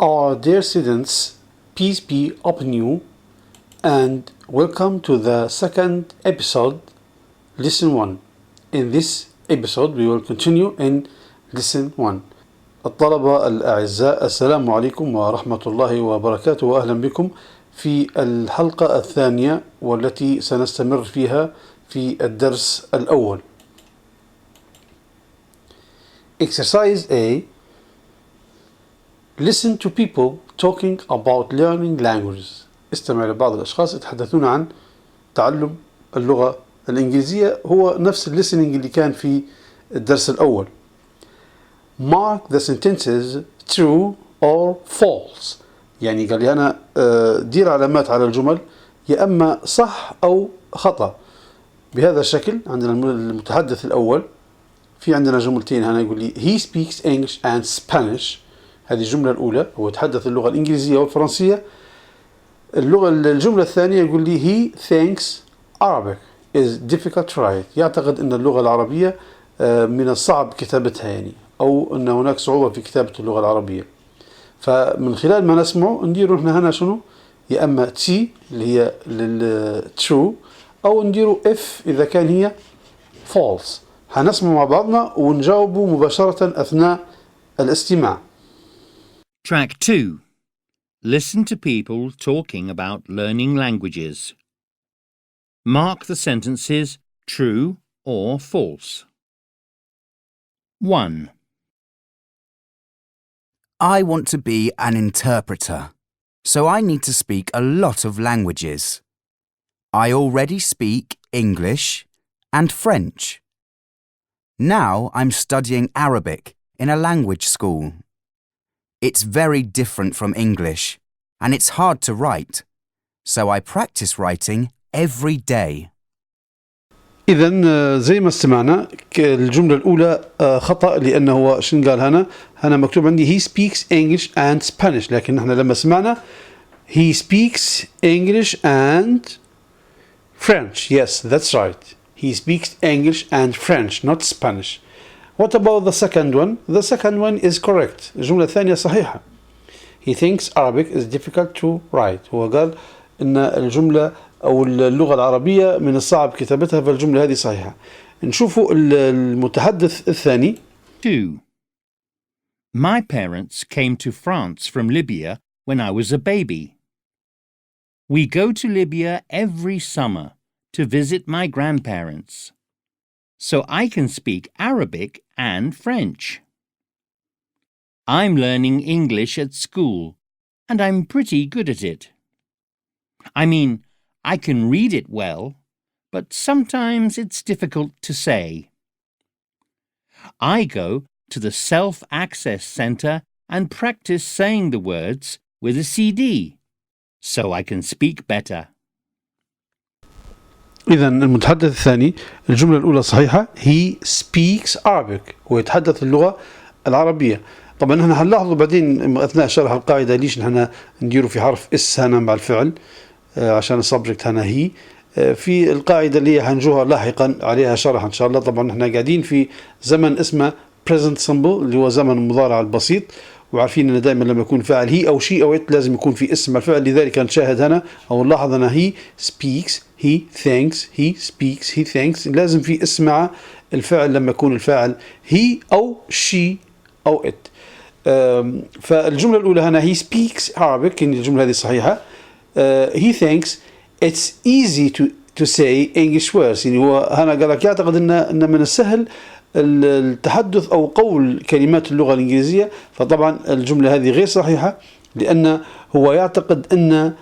Our dear students, peace be upon you, and welcome to the second episode, Lesson 1. In this episode, we will continue in Lesson 1. الطلبة الأعزاء، السلام عليكم ورحمة الله وبركاته، وأهلا بكم في الحلقة الثانية والتي سنستمر فيها في الدرس الأول. Exercise A. Listen to people talking about learning languages. استمع لبعض الأشخاص يتحدثون عن تعلم اللغة الإنجليزية، هو نفس الليسننج اللي كان في الدرس الأول. Mark the sentences true or false. يعني قال لي أنا دير علامات على الجمل يا أما صح أو خطأ. بهذا الشكل عندنا المتحدث الأول، في عندنا جملتين هنا يقول لي he speaks English and Spanish. هذه الجملة الأولى، هو يتحدث اللغة الإنجليزية والفرنسية. الجملة الثانية يقول لي he thinks Arabic is difficult to write. يعتقد أن اللغة العربية من الصعب كتابتها، يعني أو أن هناك صعوبة في كتابة اللغة العربية. فمن خلال ما نسمعه نديره هنا شنو؟ يا أما تي اللي هي true، أو نديره if إذا كان هي false. هنسمع مع بعضنا ونجاوبه مباشرة أثناء الاستماع. Track 2. Listen to people talking about learning languages. Mark the sentences true or false. 1. I want to be an interpreter, so I need to speak a lot of languages. I already speak English and French. Now I'm studying Arabic in a language school. It's very different from English, and it's hard to write, so I practice writing every day. إذن زي ما استمعنا الجملة الأولى خطأ، لأنه هو شن قال هنا مكتوب عندي he speaks English and Spanish، لكن احنا لما سمعنا he speaks English and French. Yes, that's right. He speaks English and French, not Spanish. What about the second one? The second one is correct. الجملة الثانية صحيحة. He thinks Arabic is difficult to write. هو قال إن الجملة أو اللغة العربية من الصعب كتابتها، فالجملة هذه صحيحة. نشوفوا المتحدث الثاني. 2. My parents came to France from Libya when I was a baby. We go to Libya every summer to visit my grandparents, so I can speak Arabic and French. I'm learning English at school, and I'm pretty good at it. I mean, I can read it well, but sometimes it's difficult to say. I go to the Self-Access Center and practice saying the words with a CD, so I can speak better. إذن المتحدث الثاني الجملة الأولى صحيحة. He speaks Arabic، هو يتحدث اللغة العربية. طبعا احنا هنلاحظوا بعدين أثناء شرح القاعدة ليش نحن نديره في حرف اس هنا مع الفعل، عشان السبجكت هنا هي. في القاعدة اللي هنجوها لاحقا عليها شرح إن شاء الله. طبعا احنا قاعدين في زمن اسمه present simple اللي هو زمن المضارع البسيط، وعارفين ان دائما لما يكون فاعل هي او شي او ات لازم يكون في اسم الفعل. لذلك نشاهد هنا او نلاحظ هنا he speaks, he thinks, he speaks, he thinks، لازم في اسم مع الفعل لما يكون الفاعل he او she او it. فالجملة الأولى هنا he speaks Arabic، يعني الجملة هذه صحيحة. he thinks it's easy to say English words، يعني هو هنا قال لك يعتقد ان من السهل التحدث أو قول كلمات اللغة الإنجليزية. فطبعا الجملة هذه غير صحيحة، لأن هو يعتقد أن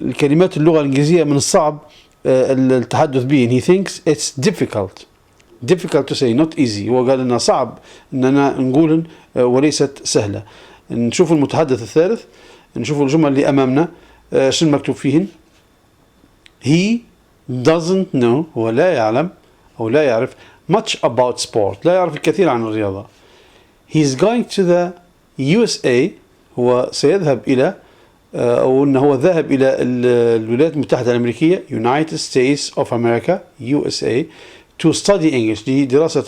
الكلمات اللغة الإنجليزية من الصعب التحدث به. He thinks it's difficult to say, not easy. هو قال أنها صعب أننا نقول وليست سهلة. نشوف المتحدث الثالث، نشوف الجمل اللي أمامنا شنو مكتوب فيهن. He doesn't know، هو لا يعلم أو لا يعرف much about sport، لا يعرف الكثير عن الرياضة. He's going to the USA، هو سيذهب إلى أو أنه هو ذاهب إلى الولايات المتحدة الأمريكية United States of America USA to study English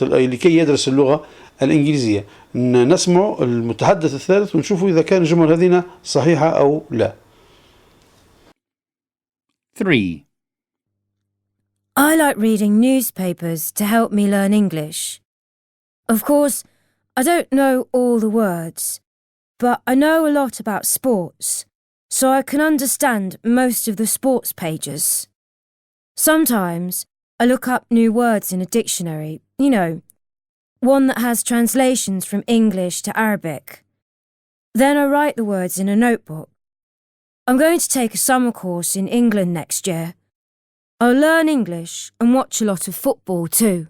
لكي يدرس اللغة الإنجليزية. نسمع المتحدث الثالث ونشوف إذا كان الجمل هذه صحيحة أو لا. 3. I like reading newspapers to help me learn English. Of course, I don't know all the words, but I know a lot about sports, so I can understand most of the sports pages. Sometimes I look up new words in a dictionary, one that has translations from English to Arabic. Then I write the words in a notebook. I'm going to take a summer course in England next year. I'll learn English and watch a lot of football too.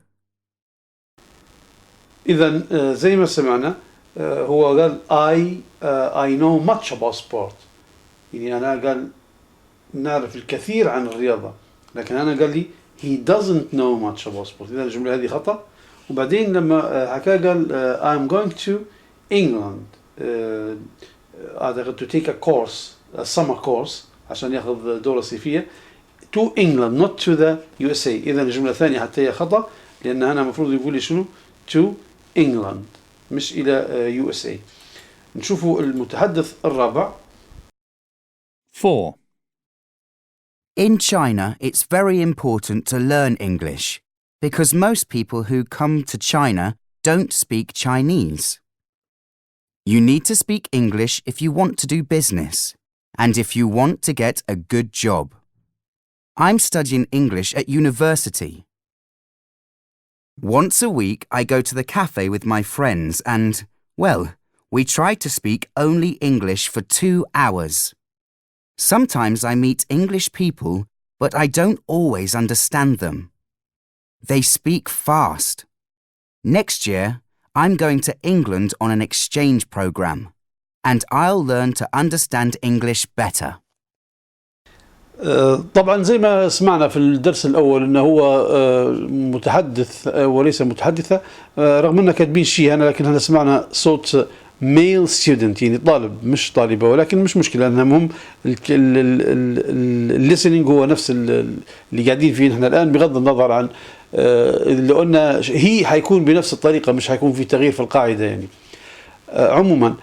إذا زي ما سمعنا هو قال I know much about sport. يعني أنا قال نعرف الكثير عن الرياضة، لكن أنا قال لي he doesn't know much about sport. إذا الجملة هذه خطأ. وبعدين لما حكى قال I'm going to England to take a course, a summer course عشان ياخذ دورة صيفية to England not to the USA. إذا الجملة الثانية حتى هي خطأ، لأن أنا مفروض يقول لي شنو to England مش إلى USA. نشوفوا المتحدث الرابع. 4. In China, it's very important to learn English because most people who come to China don't speak Chinese. You need to speak English if you want to do business and if you want to get a good job. I'm studying English at university. Once a week, I go to the cafe with my friends and, well, we try to speak only English for 2 hours. Sometimes I meet English people, but I don't always understand them. They speak fast. Next year, I'm going to England on an exchange program, and I'll learn to understand English better. طبعا زي ما سمعنا في الدرس الأول أنه هو متحدث وليس متحدثة، رغم أننا كاتبين شيء هنا، لكن هنا سمعنا صوت male student يعني طالب مش طالبة، ولكن مش مشكلة لأن المهم listening هو نفس اللي قاعدين فيه نحن الآن، بغض النظر عن اللي قلنا هي حيكون بنفس الطريقة، مش حيكون في تغيير في القاعدة يعني. عموما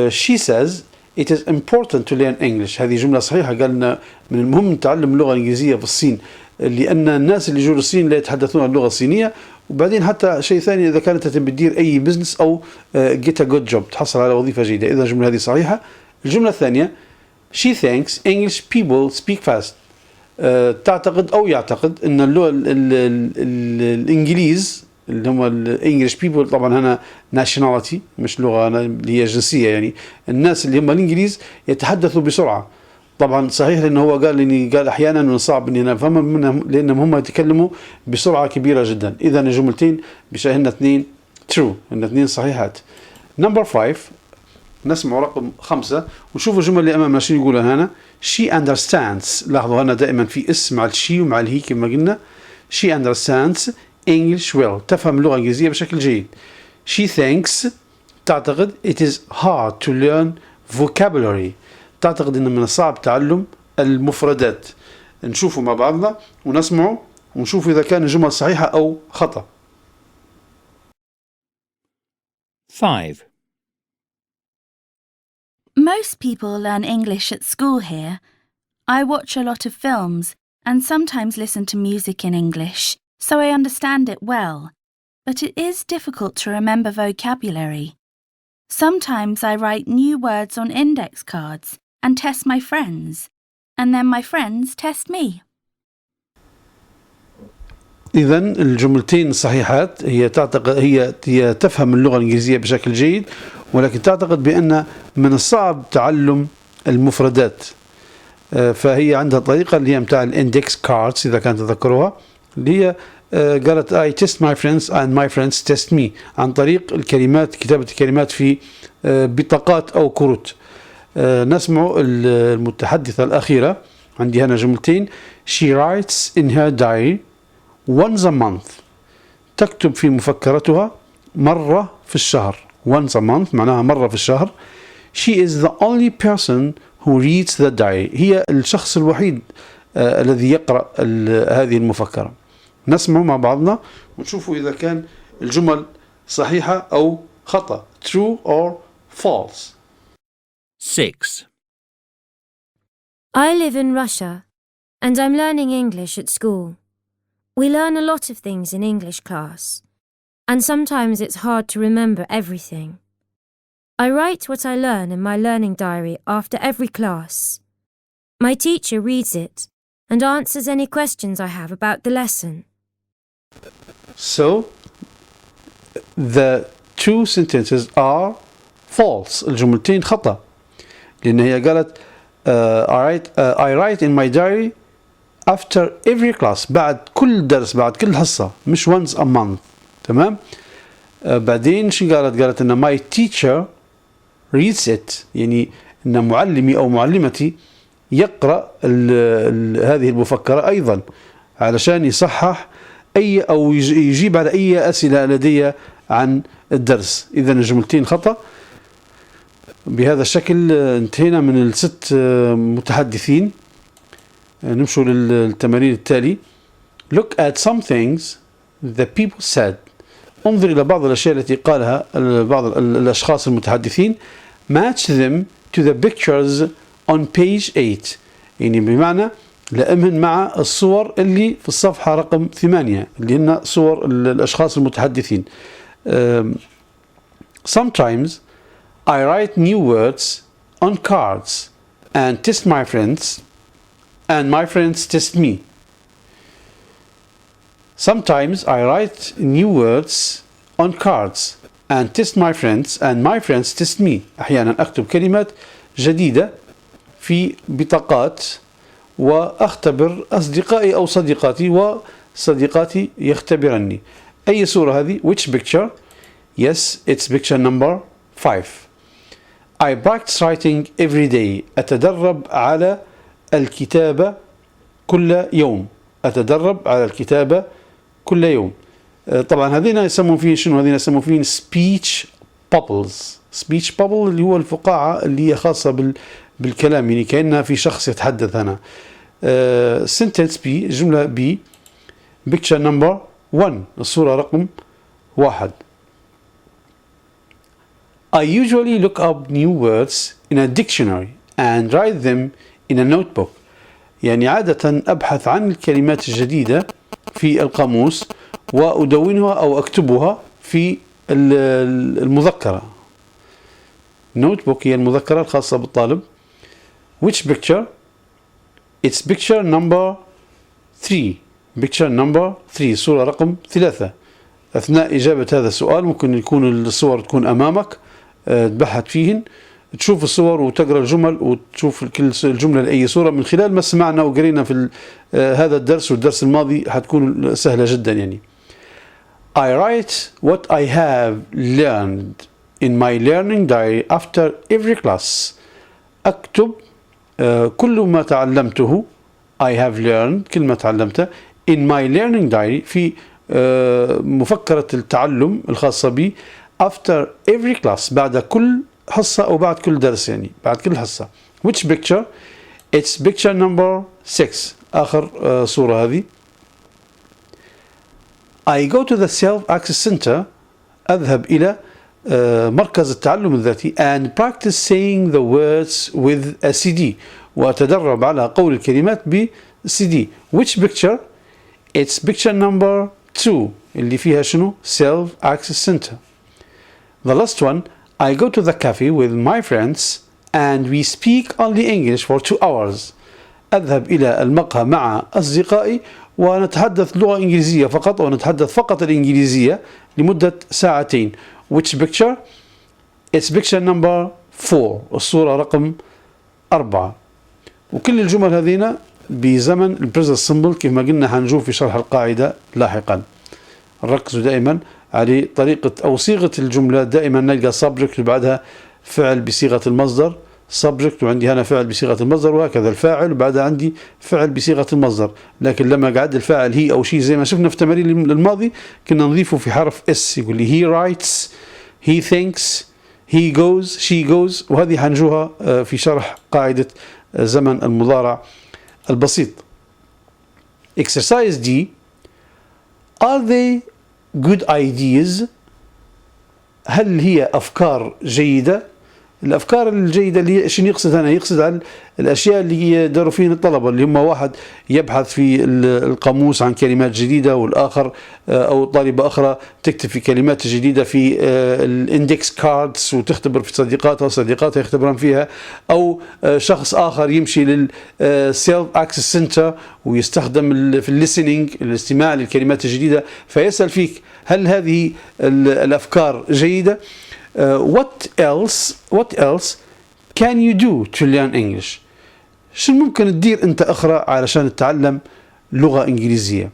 she says it is important to learn English. هذه جملة صحيحة، قالنا من المهم نتعلم اللغة الإنجليزية في الصين، لأن الناس اللي يجوا الصين لا يتحدثون اللغة الصينية. وبعدين حتى شيء ثاني إذا كانت بتدير أي بزنس أو get a good job، تحصل على وظيفة جيدة. إذا الجملة هذه صحيحة. الجملة الثانية she thinks English people speak fast. تعتقد أو يعتقد أن اللغة الإنجليز اللي هم الانجليش بيبل، طبعا هنا nationality مش لغة اللي هي جنسية، يعني الناس اللي هم الانجليز يتحدثوا بسرعة. طبعا صحيح لأنه هو قال أحيانا من صعب أني نفهمهم منهم لأنهم هم يتكلموا بسرعة كبيرة جدا. إذا الجملتين بشأننا 2 true، إن 2 صحيحات. number 5 نسمع رقم 5 ونشوف الجمل اللي أمامنا شو يقولها هنا. she understands. لاحظوا هنا دائما في اسم مع الشي ومع الهي كما قلنا. she understands English well. تفهم اللغة الإنجليزية بشكل جيد. she thinks تعتقد it is hard to learn vocabulary. تعتقد إنه من الصعب تعلم المفردات. نشوفه مع بعضنا ونسمعه ونشوف إذا كان الجمل صحيحة أو خطأ. 5. Most people learn English at school here. I watch a lot of films and sometimes listen to music in English, so I understand it well. But it is difficult to remember vocabulary. Sometimes I write new words on index cards and test my friends, and then my friends test me. إذن الجملتين صحيحات. هي تعتقد هي تفهم اللغة الإنجليزية بشكل جيد، ولكن تعتقد بأن من الصعب تعلم المفردات. فهي عندها طريقة اللي هي متاع الاندكس كاردز إذا كانت تذكروها، اللي هي قالت I test my friends and my friends test me، عن طريق الكلمات، كتابة الكلمات في بطاقات أو كروت. نسمع المتحدثة الأخيرة. عندي هنا جملتين. she writes in her diary once a month. تكتب في مفكرتها مرة في الشهر. once a month معناها مرة في الشهر. she is the only person who reads the diary. هي الشخص الوحيد الذي يقرأ هذه المفكرة. نسمع مع بعضنا ونشوفوا إذا كان الجمل صحيحة أو خطأ. True or false. 6. I live in Russia, and I'm learning English at school. We learn a lot of things in English class, and sometimes it's hard to remember everything. I write what I learn in my learning diary after every class. My teacher reads it and answers any questions I have about the lesson. So, the two sentences are false. الجملتين خطأ. لأن هي قالت I write in my diary after every class. بعد كل درس، بعد كل حصة، مش once a month. تمام؟ بعدين شو قالت إن my teacher reads it، يعني إن معلمي أو معلمتي يقرأ هذه المفكرة أيضا علشان يصحح أي أو يجيب على أي أسئلة لدي عن الدرس. إذن الجملتين خطأ. بهذا الشكل انتهينا من الست متحدثين. نمشوا للتمارين التالي. Look at some things the people said. انظر إلى بعض الأشياء التي قالها بعض الأشخاص المتحدثين. Match them to the pictures on page 8. يعني بمعنى لأمهن مع الصور اللي في الصفحة رقم 8 اللي هن صور الأشخاص المتحدثين. Sometimes I write new words on cards and test my friends, and my friends test me. Sometimes I write new words on cards and test my friends, and my friends test me. أحيانا أكتب كلمات جديدة في بطاقات وأختبر أصدقائي أو صديقاتي وصديقاتي يختبرني. أي صورة هذه؟ Which picture? Yes, it's picture number 5. I practice writing every day. أتدرب على الكتابة كل يوم. أتدرب على الكتابة كل يوم. طبعا هذين يسمون فيه شنو؟ هذين يسمون فيه speech bubbles. speech bubble اللي هو الفقاعة اللي هي خاصة بالكلام، يعني كأنها في شخص يتحدث هنا. sentence B، جملة B، picture number 1، الصورة رقم 1. I usually look up new words in a dictionary and write them in a notebook. يعني عادة أبحث عن الكلمات الجديدة في القاموس وأدونها أو أكتبها في المذكرة. notebook هي المذكرة الخاصة بالطالب. Which picture? It's picture number 3. picture number 3، صورة رقم 3. أثناء إجابة هذا السؤال ممكن يكون الصور تكون أمامك، تبحث فيهن، تشوف الصور وتقرأ الجمل وتشوف كل الجملة لأي صورة من خلال ما سمعنا وقرينا في هذا الدرس والدرس الماضي. حتكون سهلة جدا. يعني I write what I have learned in my learning diary after every class. أكتب كل ما تعلمته. I have learned، كل ما تعلمته in my learning diary، في مفكرة التعلم الخاصة بي after every class، بعد كل حصة أو بعد كل درس، يعني بعد كل حصة. Which picture? It's picture number 6، آخر صورة هذه. I go to the self-access center. أذهب إلى مركز التعلم الذاتي and practice saying the words with a CD. وأتدرب على قول الكلمات ب CD. Which picture? It's picture number 2 اللي فيها شنو؟ self-access center. The last one. I go to the cafe with my friends and we speak only English for 2 hours. أذهب إلى المقهى مع أصدقائي ونتحدث لغة إنجليزية فقط، ونتحدث فقط الإنجليزية لمدة 2 ساعتين. Which picture? It's picture number 4، الصورة رقم 4. وكل الجمل هذينا بزمن البريزنت سمبل كيف ما قلنا حنشوف في شرح القاعدة لاحقا. ركزوا دائما على طريقة أو صيغة الجملة. دائما نلقى subject وبعدها فعل بصيغة المصدر، subject وعندي هنا فعل بصيغة المصدر، وهكذا الفاعل وبعدها عندي فعل بصيغة المصدر. لكن لما قعد الفاعل هي أو شيء زي ما شفنا في التمارين الماضي كنا نضيفه في حرف S، يقول لي he writes، he thinks، he goes، she goes. وهذه حنجوها في شرح قاعدة زمن المضارع البسيط. Exercise D. Are they good ideas؟ هل هي أفكار جيدة؟ الأفكار الجيدة اللي شنو يقصد هنا؟ يقصد على الأشياء اللي يداروا فيها الطلبة، اللي هم واحد يبحث في القاموس عن كلمات جديدة، والآخر أو طالبة أخرى تكتب في كلمات جديدة في الاندكس كاردز وتختبر في صديقاتها وصديقاتها يختبرون فيها، أو شخص آخر يمشي للسيلف اكسس سنتر ويستخدم في الليسننج الاستماع للكلمات الجديدة، فيسأل فيك هل هذه الأفكار جيدة؟ What else can you do to learn English؟ شو ممكن تدير أنت أخرى علشان تتعلم لغة إنجليزية؟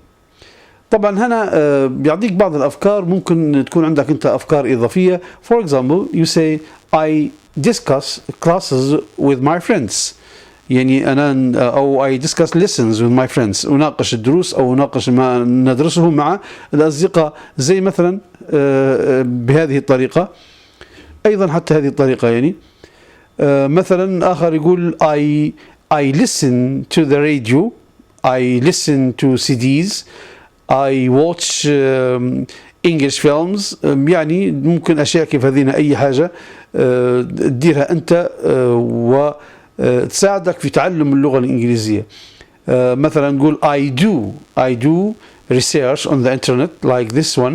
طبعا هنا بيعطيك بعض الأفكار، ممكن تكون عندك أنت أفكار إضافية. For example, you say I discuss classes with my friends. يعني أنا أو I discuss lessons with my friends، أناقش الدروس أو أناقش ما ندرسه مع الأصدقاء، زي مثلا بهذه الطريقة. أيضا حتى هذه الطريقة يعني مثلا آخر يقول I listen to the radio, I listen to CDs, I watch English films. يعني ممكن أشياء كيف هذين أي حاجة تديرها أنت وتساعدك في تعلم اللغة الإنجليزية. مثلا نقول I do research on the internet like this one،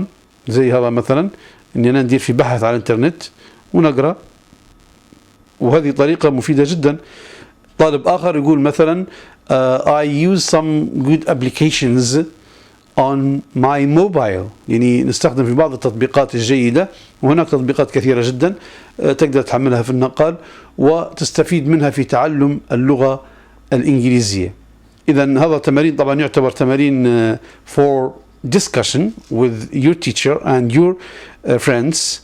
زي هذا مثلا إني أنا ندير في بحث على الإنترنت ونقرأ، وهذه طريقة مفيدة جدا. طالب آخر يقول مثلا I use some good applications on my mobile، يعني نستخدم في بعض التطبيقات الجيدة، وهناك تطبيقات كثيرة جدا تقدر تحملها في النقال وتستفيد منها في تعلم اللغة الإنجليزية. إذا هذا تمارين طبعا يعتبر تمارين for discussion with your teacher and your friends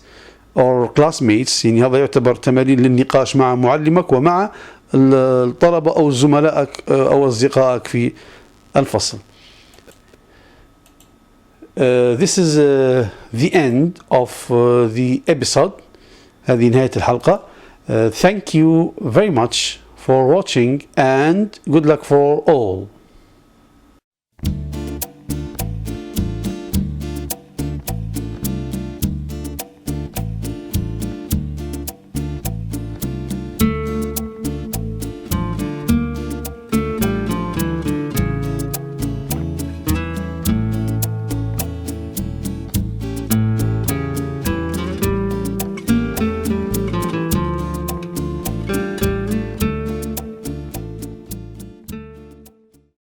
or classmates، يعني هذا يعتبر تمارين للنقاش مع معلمك ومع الطلبة أو زملائك أو أصدقائك في الفصل. This is the end of the episode. هذه نهاية الحلقة. Thank you very much for watching and good luck for all.